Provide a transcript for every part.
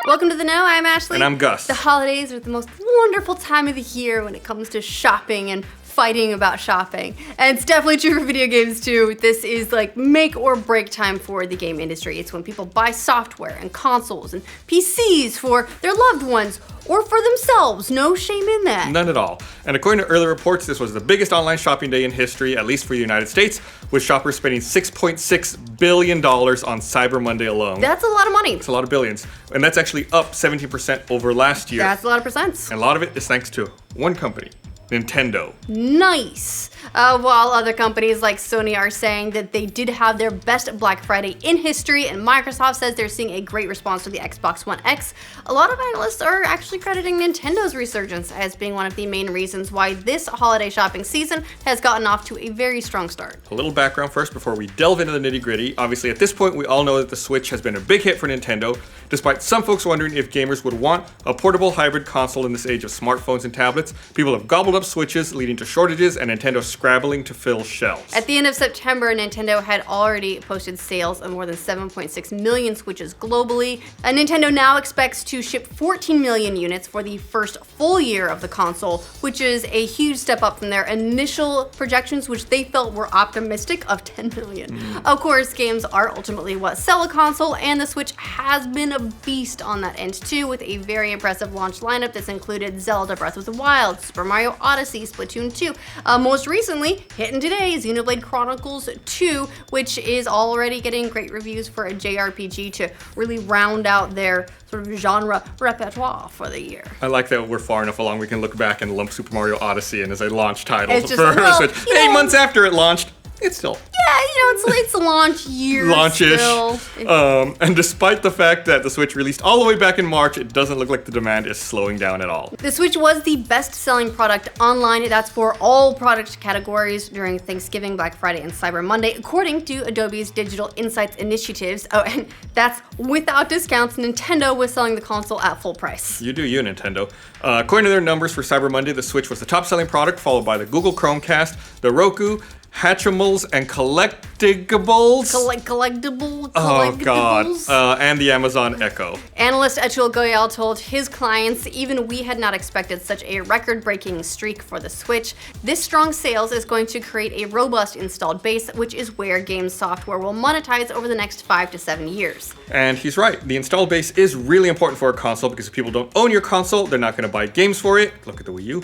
Welcome to The Know, I'm Ashley. And I'm Gus. The holidays are the most wonderful time of the year when it comes to shopping and fighting about shopping. And it's definitely true for video games too. This is like make or break time for the game industry. It's when people buy software and consoles and PCs for their loved ones or for themselves. No shame in that. None at all. And according to early reports, this was the biggest online shopping day in history, at least for the United States, with shoppers spending $6.6 billion on Cyber Monday alone. That's a lot of money. It's a lot of billions. And that's actually up 17% over last year. That's a lot of percents. And a lot of it is thanks to one company, Nintendo. Nice. While other companies like Sony are saying that they did have their best Black Friday in history, and Microsoft says they're seeing a great response to the Xbox One X, a lot of analysts are actually crediting Nintendo's resurgence as being one of the main reasons why this holiday shopping season has gotten off to a very strong start. A little background first before we delve into the nitty-gritty. Obviously, at this point, we all know that the Switch has been a big hit for Nintendo, despite some folks wondering if gamers would want a portable hybrid console in this age of smartphones and tablets. People have gobbled up Switches, leading to shortages and Nintendo scrabbling to fill shelves. At the end of September, Nintendo had already posted sales of more than 7.6 million Switches globally. Nintendo now expects to ship 14 million units for the first full year of the console, which is a huge step up from their initial projections, which they felt were optimistic of 10 million. Of course, games are ultimately what sell a console, and the Switch has been a beast on that end too, with a very impressive launch lineup that's included Zelda Breath of the Wild, Super Mario Odyssey, Splatoon 2. Most recently, hitting today, Xenoblade Chronicles 2, which is already getting great reviews for a JRPG to really round out their sort of genre repertoire for the year. I like that we're far enough along we can look back and lump Super Mario Odyssey in as a launch title It's just, for well, Switch. 8 months after it launched, it's still Yeah, it's a launch year launch-ish. still. And despite the fact that the Switch released all the way back in March, it doesn't look like the demand is slowing down at all. The Switch was the best-selling product online. That's for all product categories during Thanksgiving, Black Friday, and Cyber Monday, according to Adobe's Digital Insights initiatives. Oh, and that's without discounts. Nintendo was selling the console at full price. You do you, Nintendo. According to their numbers for Cyber Monday, the Switch was the top-selling product, followed by the Google Chromecast, the Roku, Hatchimals, and Collectibles. Collectibles. Oh, God. And the Amazon Echo. Analyst Atul Goyal told his clients, even we had not expected such a record-breaking streak for the Switch. This strong sales is going to create a robust installed base, which is where game software will monetize over the next 5 to 7 years. And he's right. The installed base is really important for a console because if people don't own your console, they're not going to buy games for it. Look at the Wii U.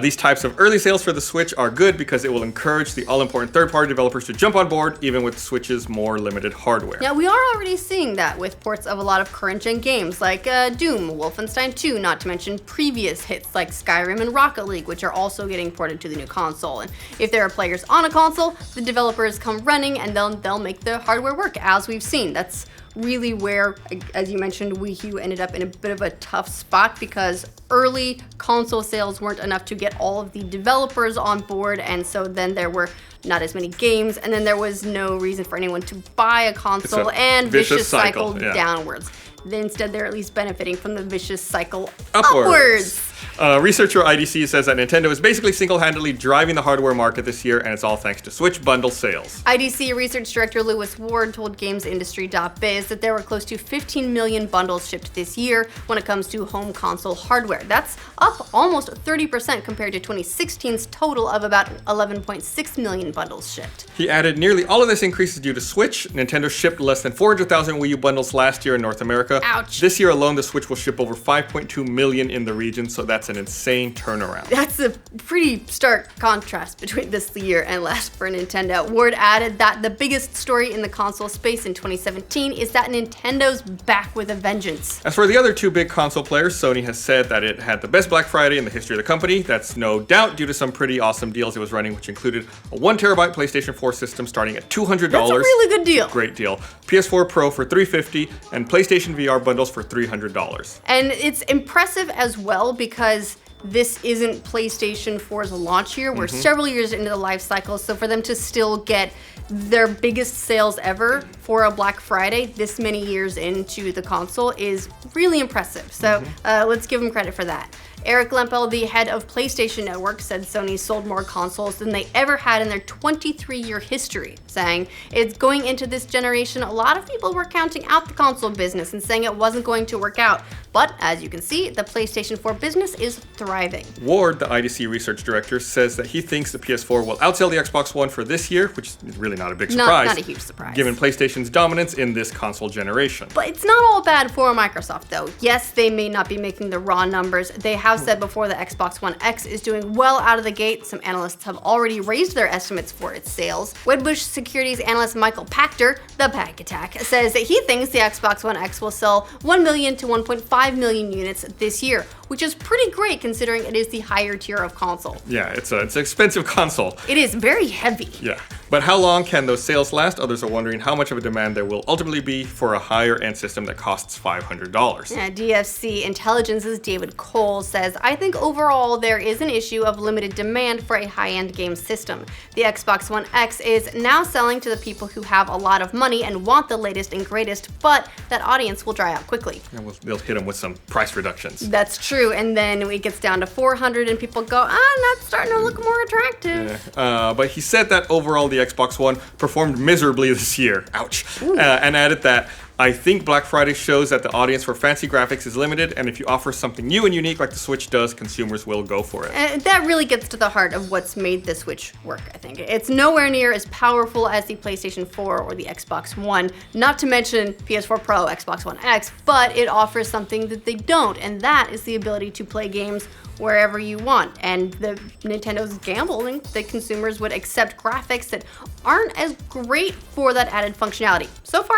These types of early sales for the Switch are good because it will encourage the all-important third-party developers to jump on board, even with Switch's more limited hardware. Yeah, we are already seeing that with ports of a lot of current-gen games like Doom, Wolfenstein 2, not to mention previous hits like Skyrim and Rocket League, which are also getting ported to the new console. And if there are players on a console, the developers come running and they'll make the hardware work, as we've seen. That's really where, as you mentioned, Wii U ended up in a bit of a tough spot because early console sales weren't enough to get all of the developers on board, and so then there were not as many games, and then there was no reason for anyone to buy a console, and vicious cycle downwards. Instead, they're at least benefiting from the vicious cycle upwards. Researcher IDC says that Nintendo is basically single-handedly driving the hardware market this year, and it's all thanks to Switch bundle sales. IDC Research Director Lewis Ward told GamesIndustry.biz that there were close to 15 million bundles shipped this year when it comes to home console hardware. That's up almost 30% compared to 2016's total of about 11.6 million bundles shipped. He added nearly all of this increase is due to Switch. Nintendo shipped less than 400,000 Wii U bundles last year in North America. Ouch. This year alone, the Switch will ship over 5.2 million in the region, so that's an insane turnaround. That's a pretty stark contrast between this year and last for Nintendo. Ward added that the biggest story in the console space in 2017 is that Nintendo's back with a vengeance. As for the other two big console players, Sony has said that it had the best Black Friday in the history of the company. That's no doubt due to some pretty awesome deals it was running, which included a 1TB PlayStation 4 system starting at $200. That's a really good deal. Great deal. PS4 Pro for $350 and PlayStation VR bundles for $300. And it's impressive as well because this isn't PlayStation 4's launch year. We're several years into the life cycle, so for them to still get their biggest sales ever for a Black Friday this many years into the console is really impressive. So let's give them credit for that. Eric Lempel, the head of PlayStation Network, said Sony sold more consoles than they ever had in their 23-year history. saying. It's going into this generation, a lot of people were counting out the console business and saying it wasn't going to work out. But as you can see, the PlayStation 4 business is thriving. Ward, the IDC research director, says that he thinks the PS4 will outsell the Xbox One for this year, which is really not a big surprise. Not a huge surprise. Given PlayStation's dominance in this console generation. But it's not all bad for Microsoft, though. Yes, they may not be making the raw numbers. They have said before the Xbox One X is doing well out of the gate. Some analysts have already raised their estimates for its sales. Wedbush Securities analyst Michael Pachter, the Pack Attack, says that he thinks the Xbox One X will sell 1 million to 1.5 million units this year, which is pretty great considering it is the higher tier of console. Yeah, it's an expensive console. It is very heavy. Yeah, but how long can those sales last? Others are wondering how much of a demand there will ultimately be for a higher-end system that costs $500. Yeah, DFC Intelligence's David Cole says, I think overall there is an issue of limited demand for a high-end game system. The Xbox One X is now selling to the people who have a lot of money and want the latest and greatest, but that audience will dry out quickly. And they'll hit them with some price reductions. That's true, and then it gets down to 400 and people go, that's starting to look more attractive. Yeah. But he said that overall the Xbox One performed miserably this year. Ouch. And added that, I think Black Friday shows that the audience for fancy graphics is limited, and if you offer something new and unique like the Switch does, consumers will go for it. And that really gets to the heart of what's made the Switch work, I think. It's nowhere near as powerful as the PlayStation 4 or the Xbox One, not to mention PS4 Pro, Xbox One X, but it offers something that they don't, and that is the ability to play games wherever you want. And the Nintendo's gambling that consumers would accept graphics that aren't as great for that added functionality. So far,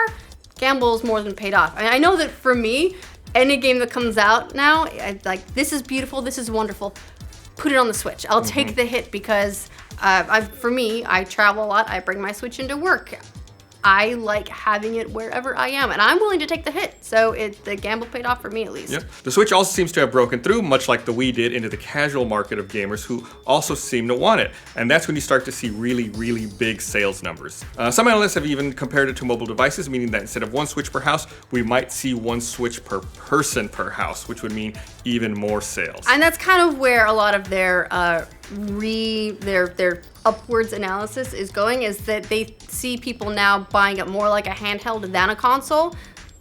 gamble's more than paid off. I mean, I know that for me, any game that comes out now, like, this is beautiful, this is wonderful, put it on the Switch. I'll take the hit because for me, I travel a lot, I bring my Switch into work. I like having it wherever I am, and I'm willing to take the hit. So the gamble paid off for me, at least. Yep. The Switch also seems to have broken through, much like the Wii did, into the casual market of gamers who also seem to want it. And that's when you start to see really, really big sales numbers. Some analysts have even compared it to mobile devices, meaning that instead of one Switch per house, we might see one Switch per person per house, which would mean even more sales. And that's kind of where a lot of their upwards analysis is going, is that they see people now buying it more like a handheld than a console,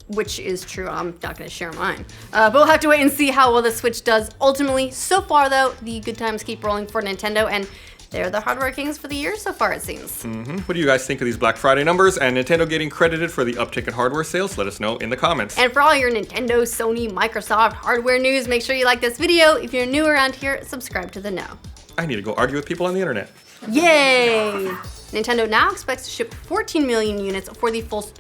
which is true. I'm not going to share mine. But we'll have to wait and see how well the Switch does ultimately. So far, though, the good times keep rolling for Nintendo, and they're the hardware kings for the year so far, it seems. What do you guys think of these Black Friday numbers and Nintendo getting credited for the uptick in hardware sales? Let us know in the comments. And for all your Nintendo, Sony, Microsoft hardware news, make sure you like this video. If you're new around here, subscribe to The Know. I need to go argue with people on the internet. Yay! Nintendo now expects to ship 14 million units for the fully.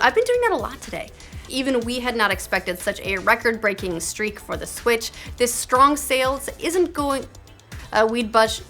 I've been doing that a lot today. Even we had not expected such a record-breaking streak for the Switch. This strong sales isn't going... Weedbush